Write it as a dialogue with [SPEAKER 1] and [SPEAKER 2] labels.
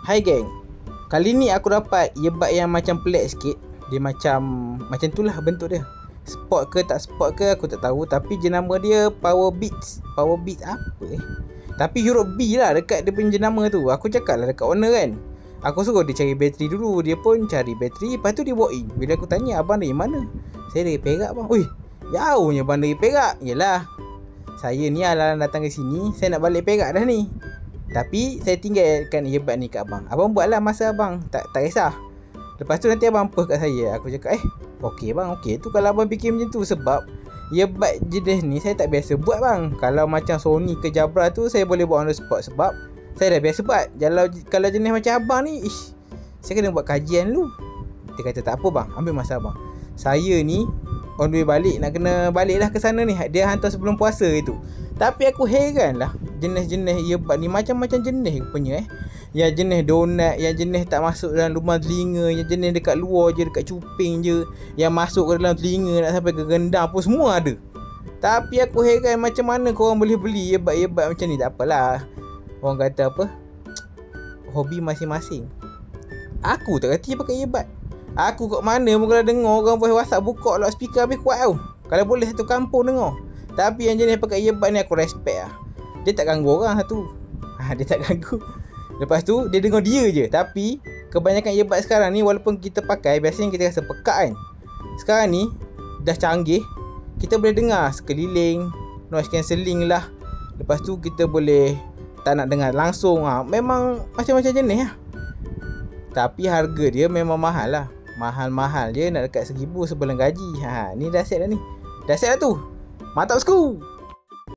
[SPEAKER 1] Hai geng, kali ni aku dapat earbud yang macam pelik sikit. Dia macam tu lah bentuk dia. Sport ke tak sport ke aku tak tahu, tapi jenama dia Powerbeats apa tapi huruf B lah dekat dia punya jenama tu. Aku cakap lah dekat owner kan, aku suruh dia cari bateri dulu. Dia pun cari bateri, lepas tu dia bawa in. Bila aku tanya, abang dari mana? Saya dari Perak bang. Ui, jauhnya bang dari Perak. Yelah, saya ni alang datang ke sini, saya nak balik Perak dah ni, tapi saya tinggalkan earbud ni kat abang. Abang buatlah masa abang, tak kisah. Lepas tu nanti abang post kat saya. Aku cakap okey bang, okey tu kalau abang fikir macam tu. Sebab earbud jenis ni saya tak biasa buat bang. Kalau macam Sony ke Jabra tu saya boleh buat on the spot, sebab saya dah biasa buat. Kalau jenis macam abang ni, saya kena buat kajian dulu. Dia kata tak apa bang, ambil masa abang. Saya ni on the way balik, nak kena balik dah ke sana ni. Dia hantar sebelum puasa itu. Tapi aku heran lah, jenis-jenis earbud ni macam-macam jenis punya Yang jenis donat, yang jenis tak masuk dalam lubang telinga, yang jenis dekat luar je, dekat cuping je, yang masuk ke dalam telinga nak sampai ke gendang pun semua ada. Tapi aku heran macam mana korang boleh beli earbud macam ni. Tak apalah, orang kata apa, hobi masing-masing. Aku tak reti pakai earbud. Aku kat mana pun kalau dengar orang voice WhatsApp buka loudspeaker habis kuat tau. Kalau boleh satu kampung dengar. Tapi yang jenis pakai earbud ni aku respect lah. Dia tak ganggu orang satu. Dia tak ganggu. Lepas tu dia dengar dia je. Tapi kebanyakan earbud sekarang ni, walaupun kita pakai, biasanya kita rasa pekat kan. Sekarang ni dah canggih, kita boleh dengar sekeliling, noise cancelling lah. Lepas tu kita boleh tak nak dengar langsung. Memang macam-macam jenis lah. Tapi harga dia memang mahal lah. Mahal-mahal je, nak dekat 1,000 sebulan gaji. Ni dah set dah ni. Dah set dah tu. Mantap skru.